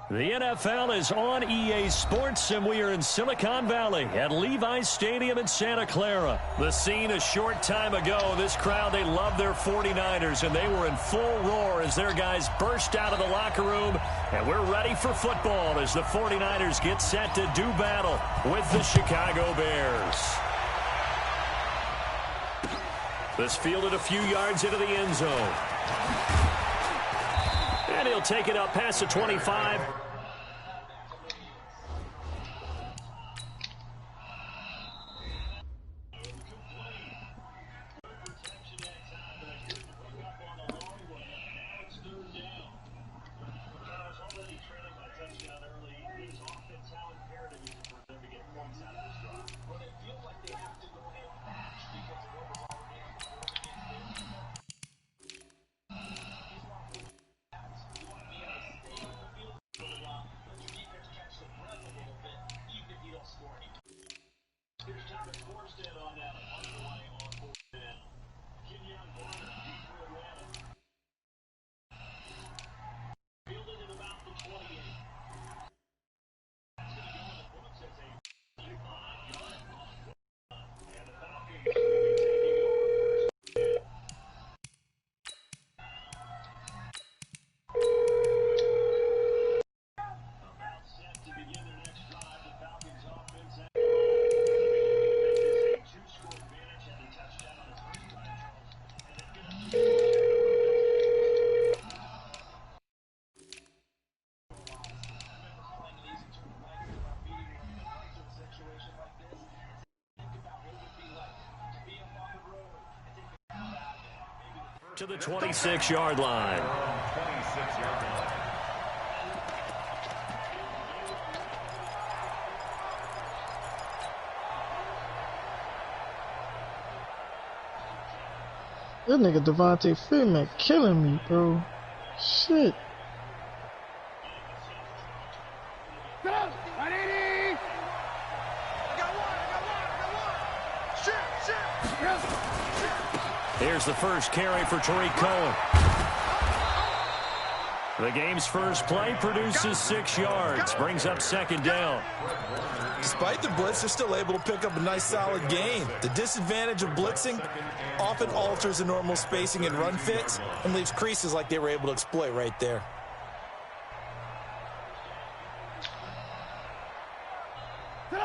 The NFL is on EA Sports, and we are in Silicon Valley at Levi's Stadium in Santa Clara. The scene a short time ago, this crowd, they love their 49ers, and they were in full roar as their guys burst out of the locker room, and we're ready for football as the 49ers get set to do battle with the Chicago Bears. This fielded a few yards into the end zone. And he'll take it up past the 25. To the 26-yard line. That nigga Devontae Freeman killing me, bro. Shit. Here's the first carry for Tariq Cohen. The game's first play produces 6 yards, brings up second down. Despite the blitz, they're still able to pick up a nice solid gain. The disadvantage of blitzing often alters the normal spacing and run fits and leaves creases like they were able to exploit right there.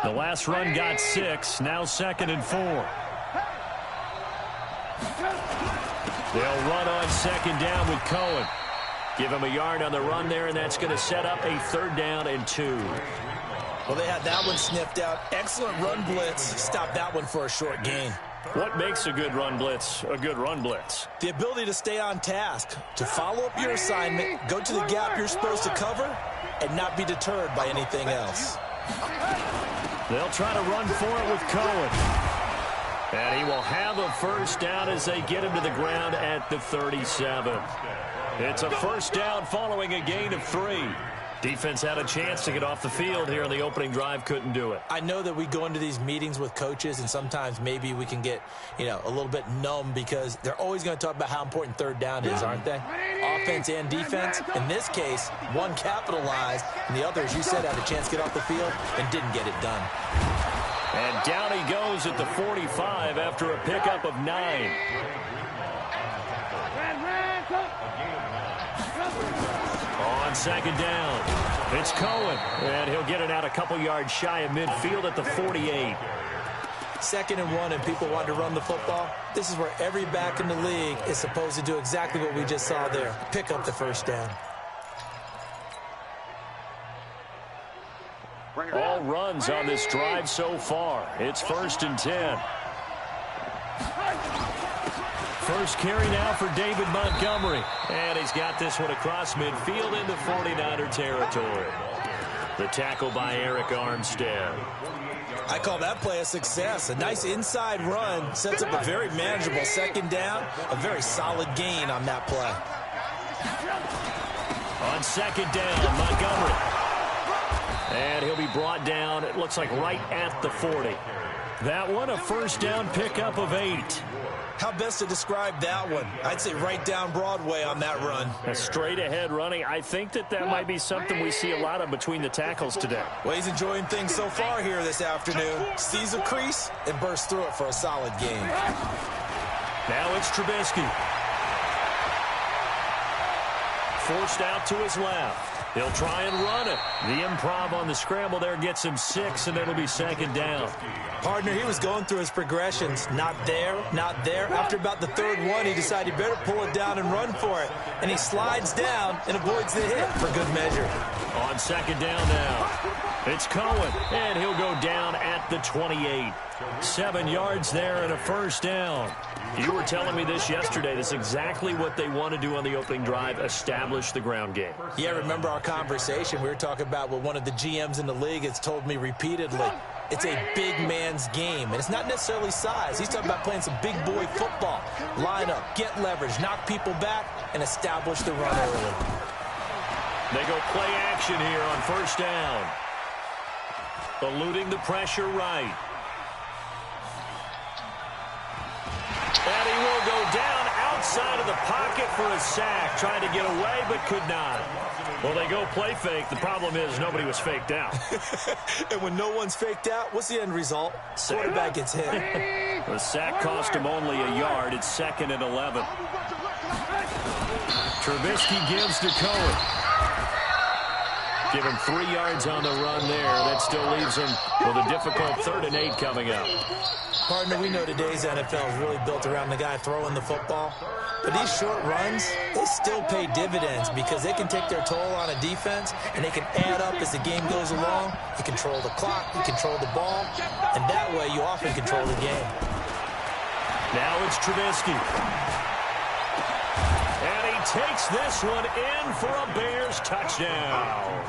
The last run got 6, now 2nd and 4. They'll run on second down with Cohen. Give him a yard on the run there, and that's going to set up a 3rd down and 2. Well, they had that one sniffed out. Excellent run blitz. Stopped that one for a short gain. What makes a good run blitz a good run blitz? The ability to stay on task, to follow up your assignment, go to the gap you're supposed to cover, and not be deterred by anything else. They'll try to run for it with Cohen. And he will have a 1st down as they get him to the ground at the 37. It's a 1st down following a gain of 3. Defense had a chance to get off the field here in the opening drive, couldn't do it. I know that we go into these meetings with coaches, and sometimes maybe we can get, a little bit numb because they're always going to talk about how important 3rd down is, aren't they? Offense and defense. In this case, one capitalized, and the other, as you said, had a chance to get off the field and didn't get it done. And down he goes at the 45 after a pickup of 9. On second down, it's Cohen, and he'll get it out a couple yards shy of midfield at the 48. 2nd and 1, and people want to run the football. This is where every back in the league is supposed to do exactly what we just saw there, pick up the 1st down. All runs on this drive so far. It's 1st and 10. First carry now for David Montgomery. And he's got this one across midfield into 49er territory. The tackle by Eric Armstead. I call that play a success. A nice inside run sets up a very manageable 2nd down. A very solid gain on that play. On 2nd down, Montgomery. And he'll be brought down, it looks like right at the 40. That one, a first down pickup of 8. How best to describe that one? I'd say right down Broadway on that run. A straight ahead running. I think that might be something we see a lot of between the tackles today. Well, he's enjoying things so far here this afternoon. Sees a crease and bursts through it for a solid game. Now it's Trubisky. Forced out to his left. He'll try and run it. The improv on the scramble there gets him 6, and it'll be second down. Partner, he was going through his progressions. Not there, not there. After about the third one, he decided he better pull it down and run for it. And he slides down and avoids the hit for good measure. On second down now, it's Cohen, and he'll go down at the 28. 7 yards there and a first down. You were telling me this yesterday. This is exactly what they want to do on the opening drive, establish the ground game. Yeah, remember our conversation. We were talking about what one of the GMs in the league has told me repeatedly. It's a big man's game, and it's not necessarily size. He's talking about playing some big boy football. Line up, get leverage, knock people back, and establish the run early. They go play action here on first down. Eluding the pressure right. And he will go down outside of the pocket for a sack. Trying to get away, but could not. Well, they go play fake. The problem is nobody was faked out. And when no one's faked out, what's the end result? Quarterback gets hit. The sack cost him only a yard. It's 2nd and 11. Trubisky gives to Cohen. Give him 3 yards on the run there. That still leaves him with a difficult 3rd and 8 coming up. Partner, we know today's NFL is really built around the guy throwing the football. But these short runs, they still pay dividends because they can take their toll on a defense, and they can add up as the game goes along. You control the clock, you control the ball, and that way you often control the game. Now it's Trubisky. And he takes this one in for a Bears touchdown.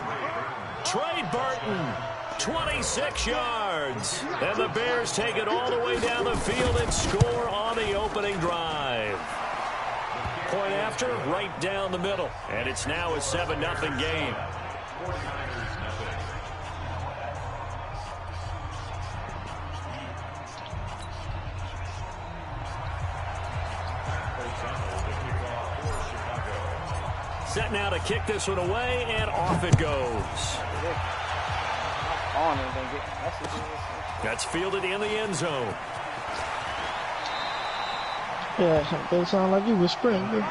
Trey Burton. 26 yards. And the Bears take it all the way down the field and score on the opening drive. Point after, right down the middle. And it's now a 7-0 game. Set now to kick this one away, and off it goes. That's fielded in the end zone. Yeah, they sound like you were sprinting.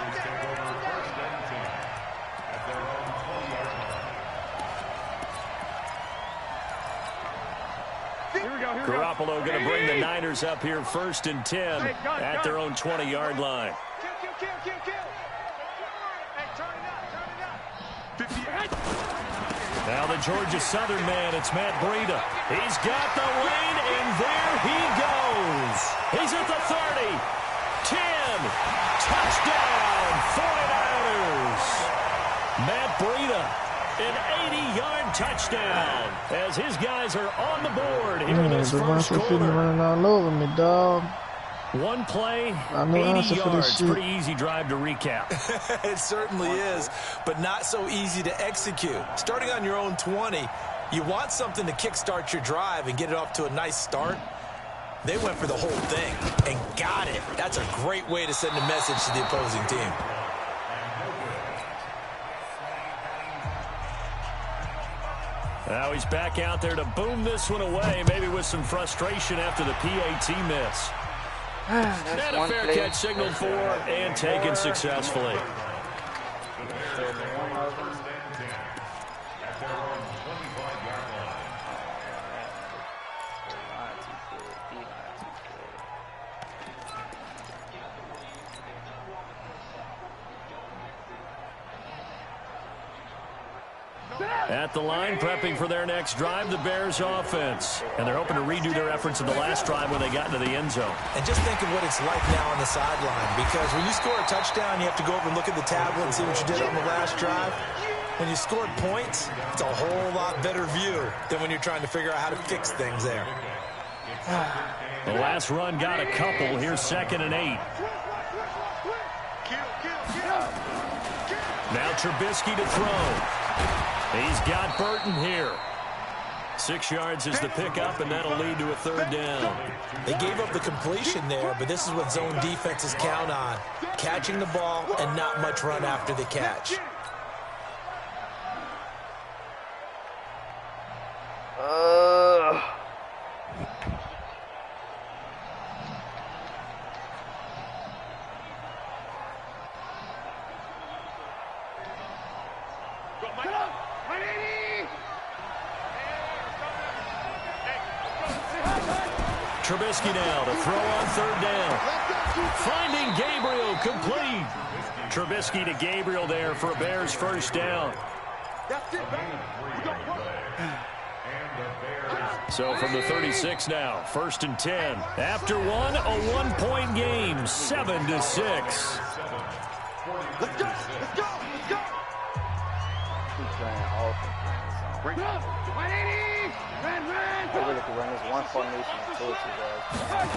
Garoppolo going to bring the Niners up here 1st and 10 at their own 20-yard line. Now the Georgia Southern man, it's Matt Breida. He's got the lane, and there he goes. He's at the 30, 10, touchdown, 49ers. Matt Breida, an 80-yard touchdown, as his guys are on the board here in this first quarter. Running all over me, dog. One play, 80 yards. Pretty easy drive to recap. It certainly is, but not so easy to execute. Starting on your own 20, you want something to kickstart your drive and get it off to a nice start. They went for the whole thing and got it. That's a great way to send a message to the opposing team. Now he's back out there to boom this one away, maybe with some frustration after the PAT miss. And a fair catch signaled for and taken successfully. At the line, prepping for their next drive, the Bears offense. And they're hoping to redo their efforts in the last drive when they got into the end zone. And just think of what it's like now on the sideline, because when you score a touchdown, you have to go over and look at the tablet and see what you did on the last drive. When you scored points, it's a whole lot better view than when you're trying to figure out how to fix things there. The last run got a couple. Here's 2nd and 8. Now Trubisky to throw. He's got Burton here. 6 yards is the pickup, and that'll lead to a 3rd down. They gave up the completion there, but this is what zone defenses count on. Catching the ball and not much run after the catch. Trubisky now to throw on 3rd down. Finding Gabriel, complete. Trubisky to Gabriel there for a Bears 1st down. So from the 36 now, 1st and 10. After one, a 1-point game, 7-6. Let's go. Keep playing offense. Run this one formation and pull it to guys.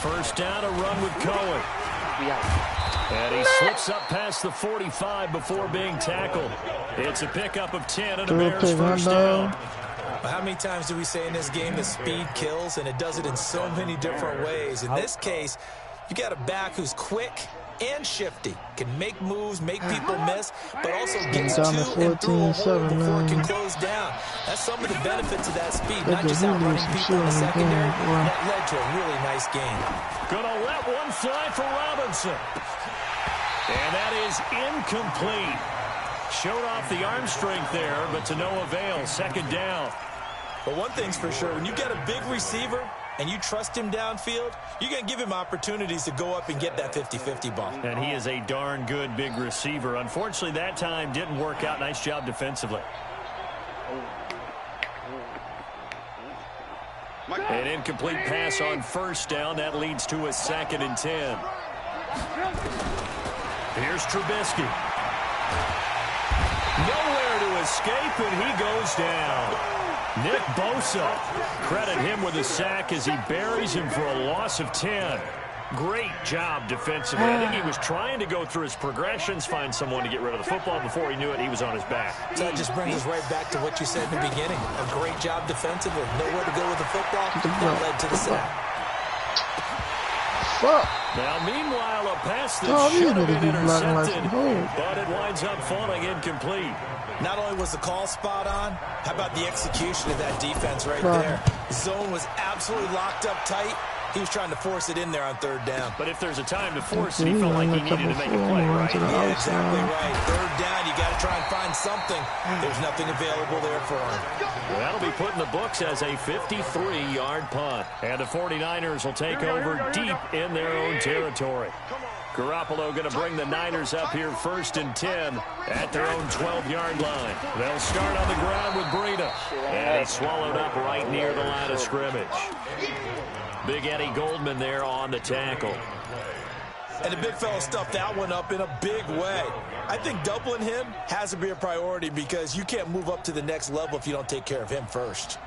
1st down, a run with Cohen. And he slips up past the 45 before being tackled. It's a pickup of 10 and a Bears 1st down. How many times do we say in this game that speed kills, and it does it in so many different ways? In this case, you got a back who's quick and shifty, can make moves, make people miss, but also gets to and through a hole before it can close down. That's some of the benefits of that speed, not just outrunning people in the secondary. That led to a really nice game. Gonna let one fly for Robinson. And that is incomplete. Showed off the arm strength there, but to no avail. 2nd down. But one thing's for sure, when you got a big receiver and you trust him downfield, you're going to give him opportunities to go up and get that 50-50 ball. And he is a darn good big receiver. Unfortunately, that time didn't work out. Nice job defensively. An incomplete pass on 1st down. That leads to a 2nd and 10. Here's Trubisky. Nowhere to escape, and he goes down. Nick Bosa, credit him with a sack as he buries him for a loss of 10. Great job defensively. I think he was trying to go through his progressions, find someone to get rid of the football. Before he knew it, he was on his back. So that just brings us right back to what you said in the beginning. A great job defensively. Nowhere to go with the football. That led to the sack. Now, meanwhile, a pass that should have been intercepted, but it winds up falling incomplete. Not only was the call spot on, how about the execution of that defense right there? Zone was absolutely locked up tight. He was trying to force it in there on 3rd down. But if there's a time to force it, he felt like he needed to make a play, right? Yeah, exactly right. 3rd down, you got to try and find something. There's nothing available there for him. Well, that'll be put in the books as a 53-yard punt. And the 49ers will take over deep in their own territory. Garoppolo going to bring the Niners up here 1st and 10 at their own 12-yard line. They'll start on the ground with Breida. And he's swallowed up right near the line of scrimmage. Big Eddie Goldman there on the tackle. And the big fella stuffed that one up in a big way. I think doubling him has to be a priority because you can't move up to the next level if you don't take care of him first.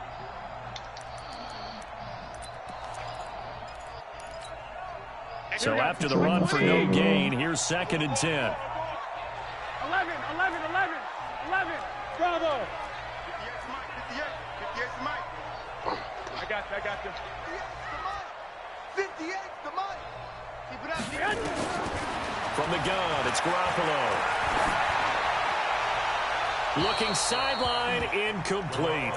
So after the run for no gain, here's 2nd and 10. 11. Bravo. 58, I got you. 58, the money. Keep it up. From the gun, it's Garoppolo. Looking sideline, incomplete.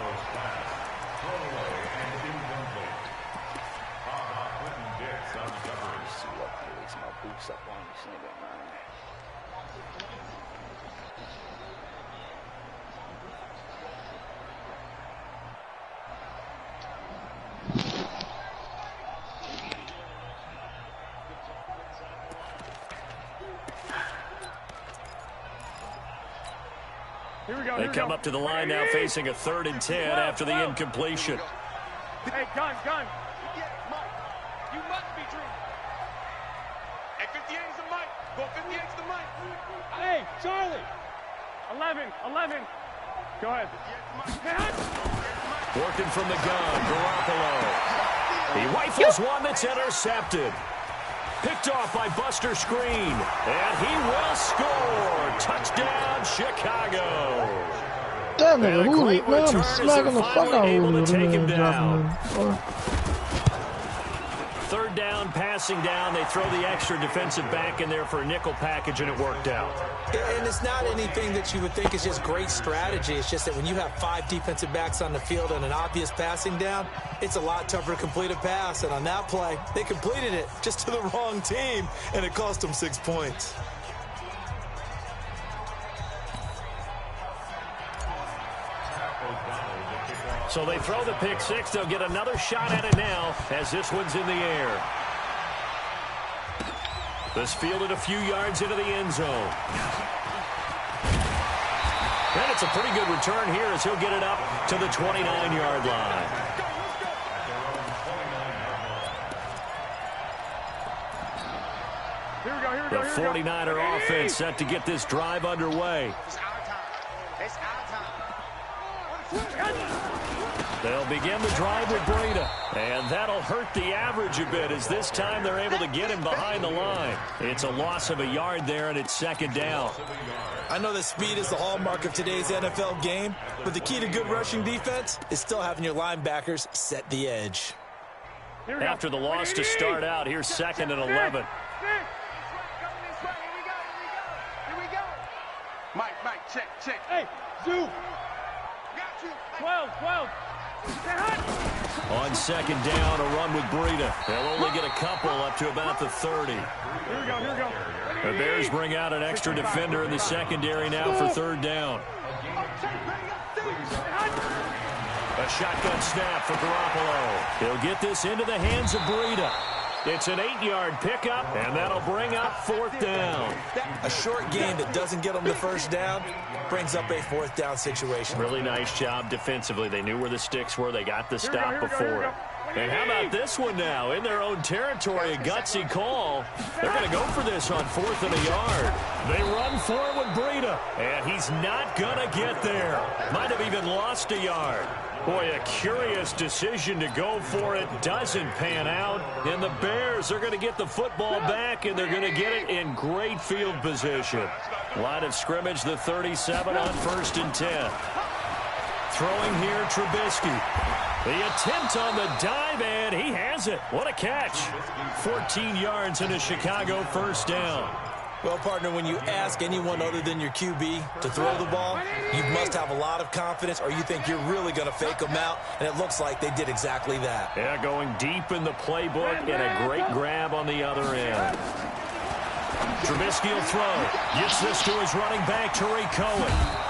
They come up to the line now facing a 3rd and 10 after the incompletion. Hey, gun. You must be dreaming. Hey, 58 is the mic. Go 58 is the mic. Hey, Charlie. 11. Go ahead. Working from the gun, Garoppolo. He rifles one that's intercepted. Picked off by Buster Screen. And he will score. Touchdown, Chicago. That nigga, And a who great man, I'm return as smacking they're the fuck finally out of able Julio. to take him Man, down. dropping him. Third down, passing down. They throw the extra defensive back in there for a nickel package, and it worked out. And it's not anything that you would think is just great strategy. It's just that when you have 5 defensive backs on the field and an obvious passing down, it's a lot tougher to complete a pass. And on that play, they completed it just to the wrong team, and it cost them 6 points. So they throw the pick six. They'll get another shot at it now as this one's in the air. This fielded a few yards into the end zone. And it's a pretty good return here as he'll get it up to the 29-yard line. The 49er offense set to get this drive underway. They'll begin the drive with Breida, and that'll hurt the average a bit as this time they're able to get him behind the line. It's a loss of a yard there, and it's second down. I know that speed is the hallmark of today's NFL game, but the key to good rushing defense is still having your linebackers set the edge. After the loss to start out, here's second and 11. Mike, check. Hey, Zoo. 12. On second down, a run with Breida. They'll only get a couple up to about the 30. Here we go. The Bears bring out an extra defender in the secondary now for third down. A shotgun snap for Garoppolo. He'll get this into the hands of Breida. It's an 8-yard pickup, and that'll bring up fourth down. A short game that doesn't get them the first down brings up a fourth down situation. Really nice job defensively. They knew where the sticks were. They got the stop before it. And how about this one now? In their own territory, a gutsy call. They're going to go for this on fourth and a yard. They run for it with Breida, and he's not going to get there. Might have even lost a yard. Boy, a curious decision to go for it. Doesn't pan out. And the Bears are going to get the football back, and they're going to get it in great field position. Line of scrimmage, the 37 on 1st and 10. Throwing here, Trubisky. The attempt on the dive, and he has it. What a catch. 14 yards and a Chicago first down. Well, partner, when you ask anyone other than your QB to throw the ball, you must have a lot of confidence, or you think you're really going to fake them out, and it looks like they did exactly that. Yeah, going deep in the playbook, and a great grab on the other end. Trubisky will throw. Gets this to his running back, Tariq Cohen.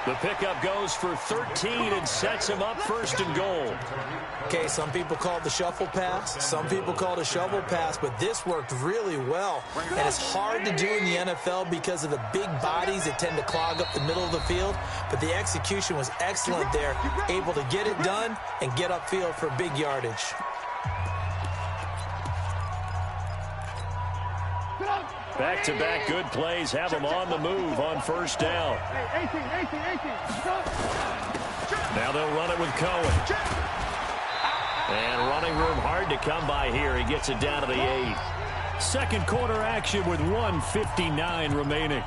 The pickup goes for 13 and sets him up first and goal. Okay, some people call it the shuffle pass. Some people call it a shovel pass, but this worked really well. And it's hard to do in the NFL because of the big bodies that tend to clog up the middle of the field. But the execution was excellent there, able to get it done and get upfield for big yardage. Back-to-back good plays have him on the move on first down. 18. Now they'll run it with Cohen. And running room hard to come by here. He gets it down to the 8. Second quarter action with 1:59 remaining.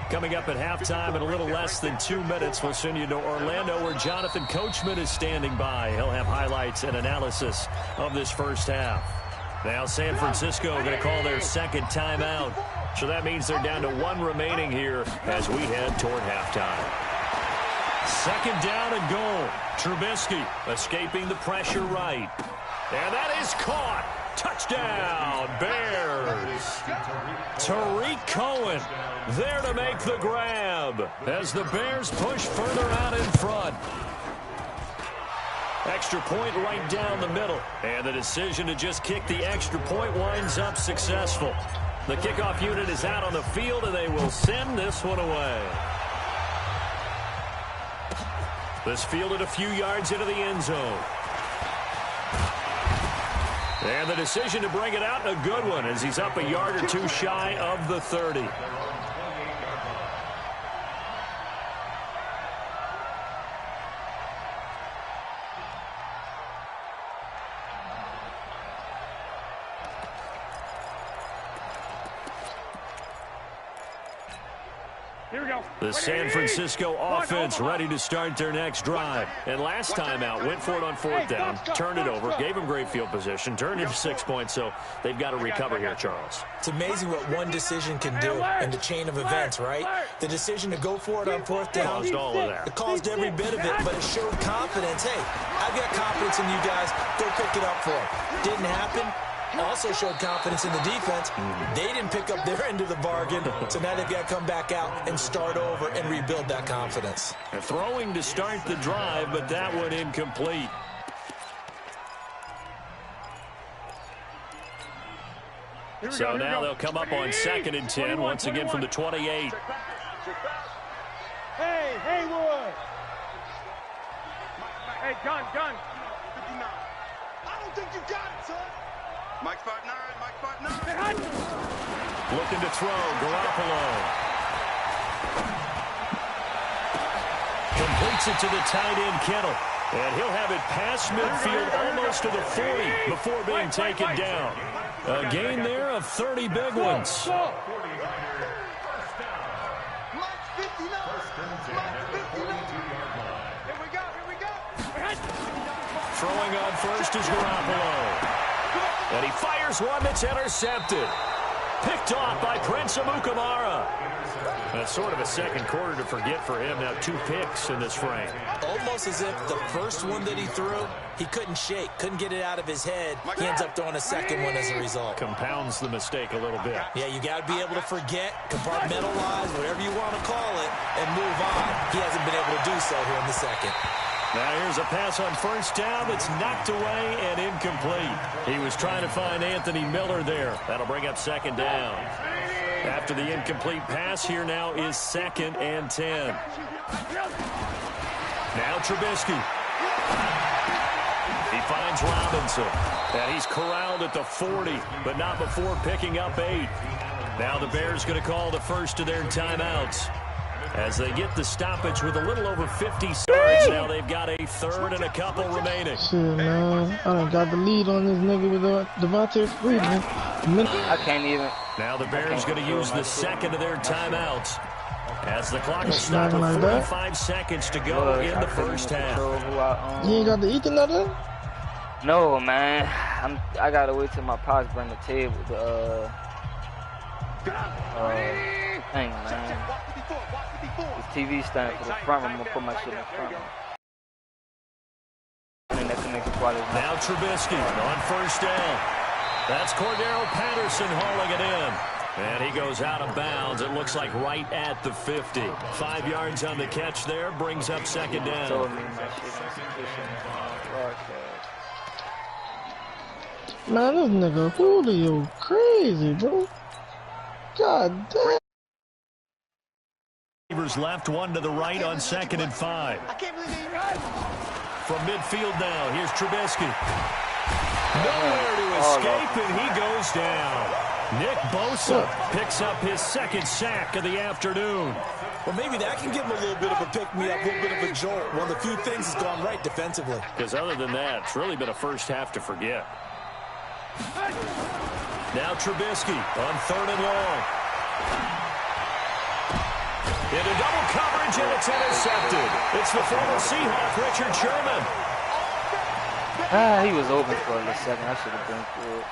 Coming up at halftime in a little less than 2 minutes, we'll send you to Orlando where Jonathan Coachman is standing by. He'll have highlights and analysis of this first half. Now San Francisco going to call their second timeout. So that means they're down to 1 remaining here as we head toward halftime. Second down and goal. Trubisky escaping the pressure right. And that is caught. Touchdown, Bears. Tariq Cohen there to make the grab as the Bears push further out in front. Extra point right down the middle. And the decision to just kick the extra point winds up successful. The kickoff unit is out on the field, and they will send this one away. This fielded a few yards into the end zone. And the decision to bring it out, a good one, as he's up a yard or two shy of the 30. Here we go. The San Francisco offense ready to start their next drive. And last time out, went for it on fourth down, turned it over, gave them great field position, turned it for 6 points, so they've got to recover here, Charles. It's amazing what one decision can do in the chain of events, right? The decision to go for it on fourth down. Caused all of that. It caused every bit of it, but it showed confidence. Hey, I've got confidence in you guys. Go pick it up for them. Didn't happen. Also showed confidence in the defense. They didn't pick up their end of the bargain, so now they've got to come back out and start over and rebuild that confidence. They're throwing to start the drive, but that one incomplete. So now they'll come up on 2nd and 10, once again from the 28. Hey, Haywood. Hey, gun. 59. I don't think you got it, son. Mike 5'9", Mike 5'9". Looking to throw, Garoppolo. Completes it to the tight end, Kittle. And he'll have it past midfield almost to the 40 before being taken down. A gain there of 30 big ones. Throwing on first is Garoppolo. And he fires one that's intercepted. Picked off by Prince Amukamara. That's sort of a second quarter to forget for him. Now 2 picks in this frame. Almost as if the first one that he threw, he couldn't shake, couldn't get it out of his head. He ends up throwing a second one as a result. Compounds the mistake a little bit. Yeah, you got to be able to forget, compartmentalize, whatever you want to call it, and move on. He hasn't been able to do so here in the second. Now here's a pass on first down that's knocked away and incomplete. He was trying to find Anthony Miller there. That'll bring up 2nd down. After the incomplete pass, here now is 2nd and 10. Now Trubisky. He finds Robinson. And he's corralled at the 40, but not before picking up 8. Now the Bears going to call the first of their timeouts. As they get the stoppage with a little over 50 starts, now they've got a third and a couple remaining. Shit, man. I done got the lead on this nigga with Devontae Freeman. I can't even. Now the Bears going to use the second of their timeouts. As the clock will stop with 45 seconds to go in the first half. You ain't got the Ethernet in? No, man. I gotta wait till my pops bring the table. Dang, man. This TV stand for the front room. I'm gonna put my shit in the front room. Now Trubisky on first down. That's Cordero Patterson hauling it in. And he goes out of bounds. It looks like right at the 50. 5 yards on the catch there. Brings up 2nd down. Man, this nigga Julio crazy, bro. God damn. Receivers left, one to the right on 2nd and 5. From midfield now, here's Trubisky. Nowhere to escape, and he goes down. Nick Bosa picks up his 2nd sack of the afternoon. Well, maybe that can give him a little bit of a pick-me-up, a little bit of a jolt. One of the few things that's gone right defensively. Because other than that, it's really been a first half to forget. Now Trubisky on 3rd and long. Into double coverage, and it's intercepted. It's the former Seahawk, Richard Sherman. He was open for a second. I should have been through it.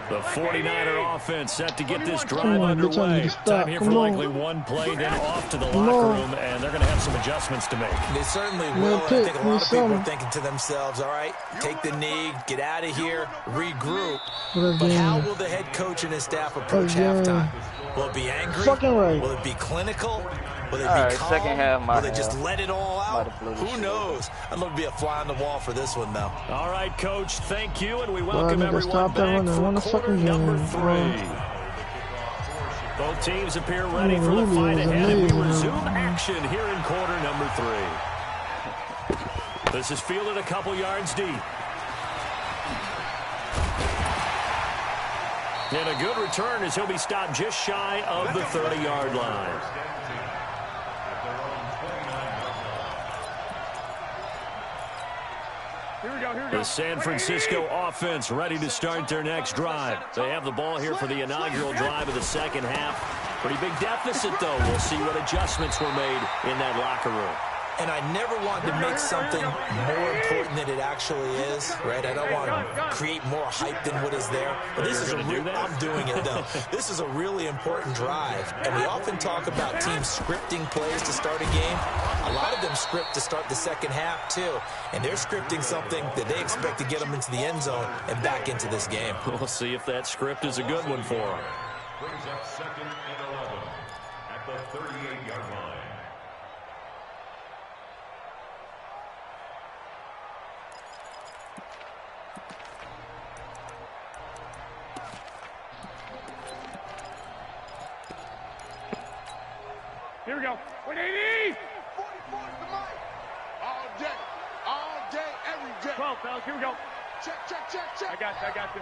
The 49er offense set to get this drive underway. Time here for likely one play, then off to the locker room, and they're going to have some adjustments to make. They certainly will. I think a lot of people are thinking to themselves, all right, take the knee, get out of here, regroup. But how will the head coach and his staff approach halftime? Will it be angry? Will it be clinical? Will it be calm? Second half, will they just let it all out? Who knows? I'd love to be a fly on the wall for this one, though. All right, Coach, thank you, and we welcome everyone back for quarter number 3. Both teams appear ready for the fight ahead. We resume action here in quarter number 3. This is fielded a couple yards deep. And a good return as he'll be stopped just shy of the 30-yard line. Here we go, here we go. The San Francisco offense ready to start their next drive. They have the ball here for the inaugural drive of the second half. Pretty big deficit, though. We'll see what adjustments were made in that locker room. And I never want to make something more important than it actually is, right? I don't want to create more hype than what is there. But this is I'm doing it, though. This is a really important drive. And we often talk about teams scripting plays to start a game. A lot of them script to start the second half, too. And they're scripting something that they expect to get them into the end zone and back into this game. We'll see if that script is a good one for them. Brings up 2nd and 11 at the 38-yard line. Here we go. 180! 44 to Mike. All day, every day. 12, fellas, here we go. Check. I got you.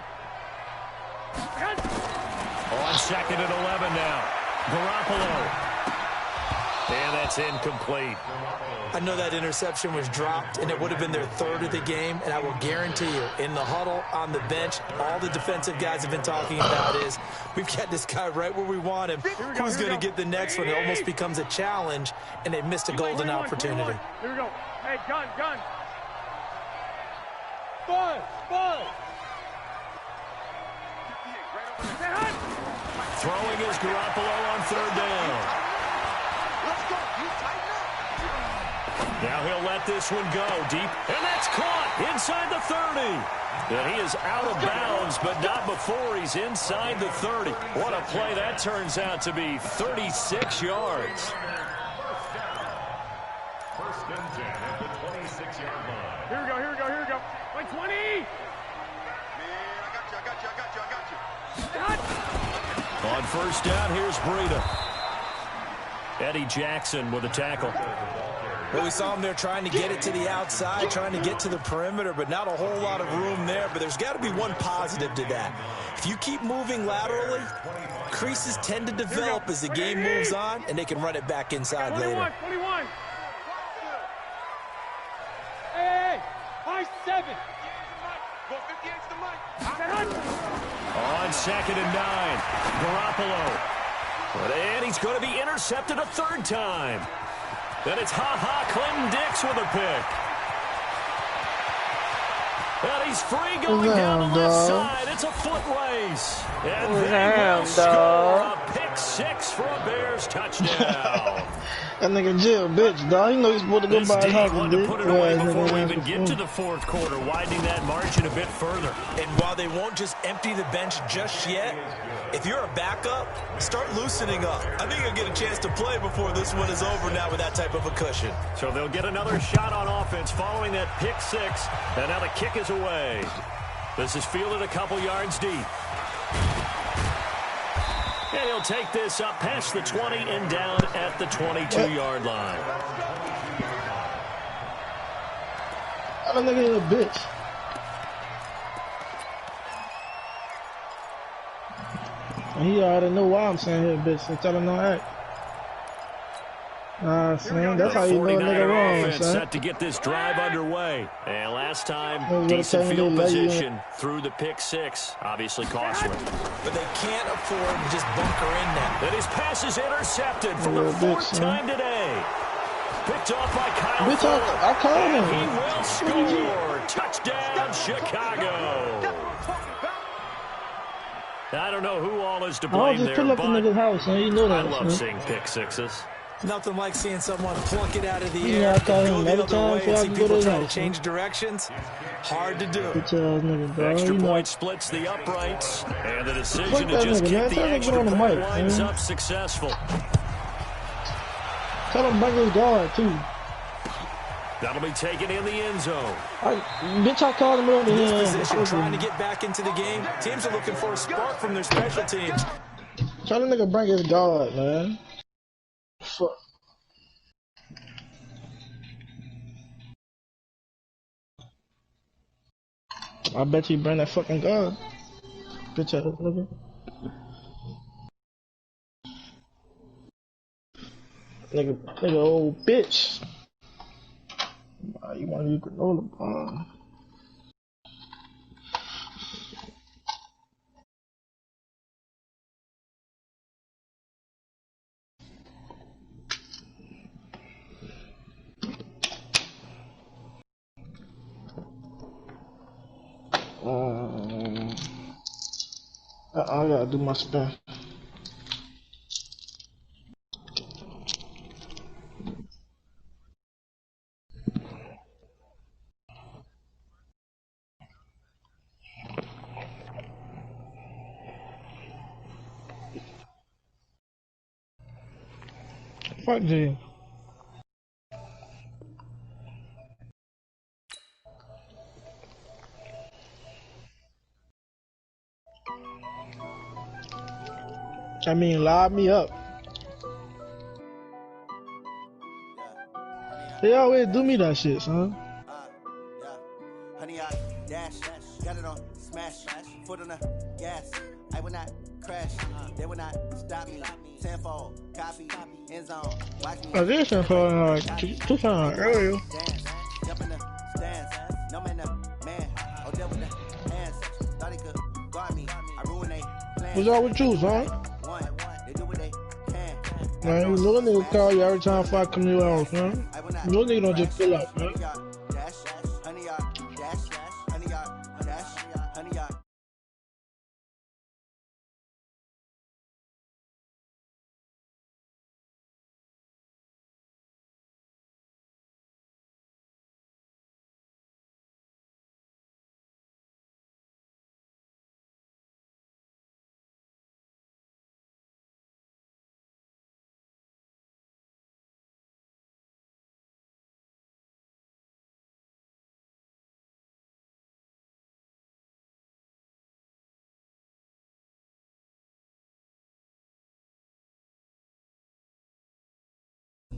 On 2nd and 11 now. Garoppolo. And that's incomplete. I know that interception was dropped, and it would have been their 3rd of the game, and I will guarantee you, in the huddle, on the bench, all the defensive guys have been talking about is, we've got this guy right where we want him. Who's going to get the next one? It almost becomes a challenge, and they missed a golden opportunity. Here we go. Hey, gun. Buzz. Throwing is Garoppolo on 3rd down. Now he'll let this one go deep, and that's caught inside the 30. And he is out of bounds, but not before he's inside the 30. What a play that turns out to be, 36 yards. First and 10 at the 26-yard line. Here we go. Like 20! Man, I got you. On 1st down, here's Breida. Eddie Jackson with a tackle. Well, we saw him there trying to get it to the outside, trying to get to the perimeter, but not a whole lot of room there. But there's got to be one positive to that. If you keep moving laterally, creases tend to develop as the game moves on, and they can run it back inside later. 21. Hey, high 7. Go 58 to Mike. On 2nd and 9, Garoppolo. And he's going to be intercepted a 3rd time. Then it's Clinton Dix with a pick. And he's free going down the left side. It's a foot race. And they will score a pick 6 for a Bears touchdown. That nigga Jill, bitch, dog. You know he's supposed to go by his house, wanted to put it away before we even get to the 4th quarter, widening that margin a bit further. And while they won't just empty the bench just yet, if you're a backup, start loosening up. I think you'll get a chance to play before this one is over now with that type of a cushion. So they'll get another shot on offense following that pick 6, and now the kick is away. This is fielded a couple yards deep. And he'll take this up past the 20 and down at the 22-yard line. That nigga is a bitch. And he already know why I'm saying here, bitch, so tell him no act. Son, that's how you know a nigga wrong, son. Set to get this drive underway. And last time, decent field position through the pick 6, obviously costly. But they can't afford to just bunker in now. And his pass is intercepted for the 4th time today. Picked off by Kyle Fuller. I called him. He will score. Touchdown, Chicago. I don't know who all is to blame there, pull up the nigga's house, man. You know that, I love seeing pick 6s. Nothing like seeing someone pluck it out of the Yeah, air I and call go him the every other time way before and I see can go to people his trying to house, change directions. Hard to do. Bitch ass nigga, dog. Extra You know. point splits the uprights, and the decision Fuck to that just nigga, man. kick the Tell him to extra get on the point mic, winds man. up successful. Tell him bring his guard, too. That'll be taken in the end zone. Bitch, I called him over here. This position, trying to get back into the game. Teams are looking for a spark from their special teams. Tell the nigga bring his guard, man. Fuck. I bet you bring that fucking guard. Bitch ass nigga. Nigga old bitch. You want to eat granola bar. I gotta do my spin. Fuck G. I mean, live me up. They always do me that shit, son. Honey, I dash, got it on smash, foot on the gas. I will not crash, they will not stop me. Tenfold, copy, end zone, watch me. Oh, this is for two times earlier. Dance, jump in the stands, no man, man. Oh, devil with the hands, thought he could guard me. I ruin they plans. What's up with you, son? One, they do what they can. Man, you know a nigga call you every time I come to your house, man. You know a nigga don't just fill up, man.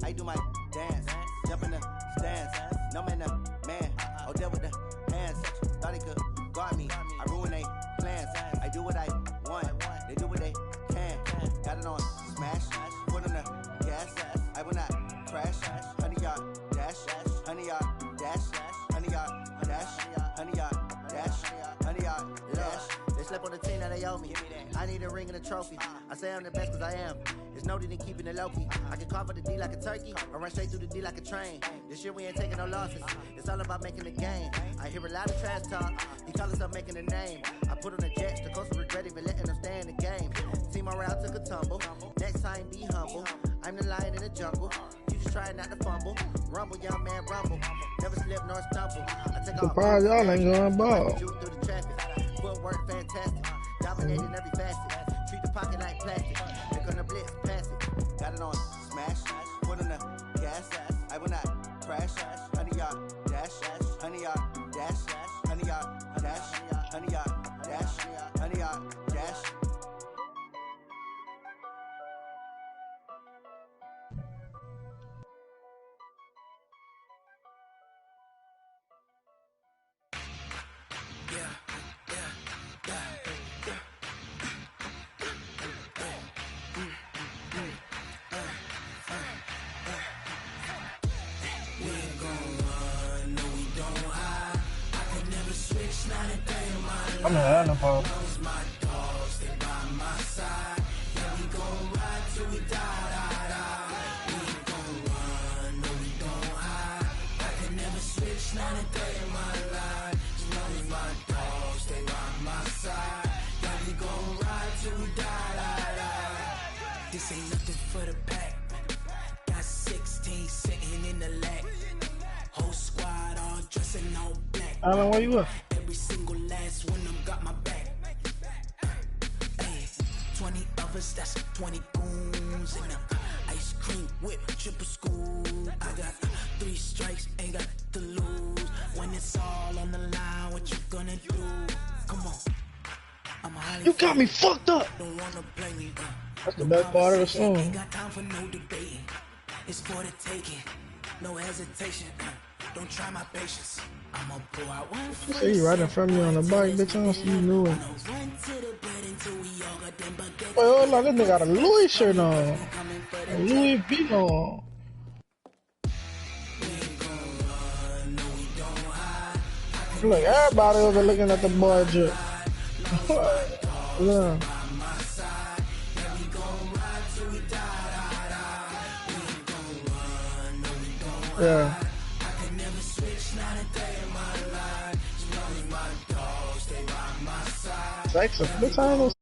I do my dance, jump in the stands, no man, man. Oh, devil with the hands, thought he could guard me. I ruin they plans. I do what I want, they do what they can. Got it on smash, foot on the gas. I will not crash. Honey yard dash, honey yard dash, honey yard dash, honey yard dash, honey yard dash. They slept on the team that they owe me. I need a ring and a trophy. I say I'm the best cause I am. It's noted in keeping it low-key. I can carve for the D like a turkey, or run straight through the D like a train. This year we ain't taking no losses. It's all about making the game. I hear a lot of trash talk. He call himself making a name. I put on the Jets, the coast regret even letting them stay in the game. Team morale took a tumble. Next time be humble. I'm the lion in the jungle. You just try not to fumble. Rumble, young man, rumble. Never slip nor stumble. I take off. Surprise, y'all ain't going ball. Shoot through the traffic. Footwork fantastic. Dominating every facet. Treat the pocket like plastic. They're gonna blitz, pass it. Got it on smash, foot on the gas. I will not crash. Honey yard dash, honey yard dash, honey yard dash, honey yard dash, honey yard dash. I'm in Atlanta, bro. This ain't nothing for the pack. Got 16 sitting in the lap. Whole squad all dressing all black. Alan, where you at? Every single last one of them got my back. Hey, 20 of us, that's 20 goons in them. Ice cream whip, triple school. I got 3 strikes, ain't got to lose. When it's all on the line, what you gonna do? Come on. I'm highly You got me fucked up. Don't wanna play me, That's the best part of the song. Ain't got time for no debating. It's for the taking. No hesitation. Don't try my patience. I'ma pull out one foot. See you right in front of me on the bike, bitch. I don't see you knew it. Wait, hold on, this nigga got a Louis shirt on. A Louis V on. Look, everybody over looking at the boy drip. Yeah. Yeah. Sex? What time was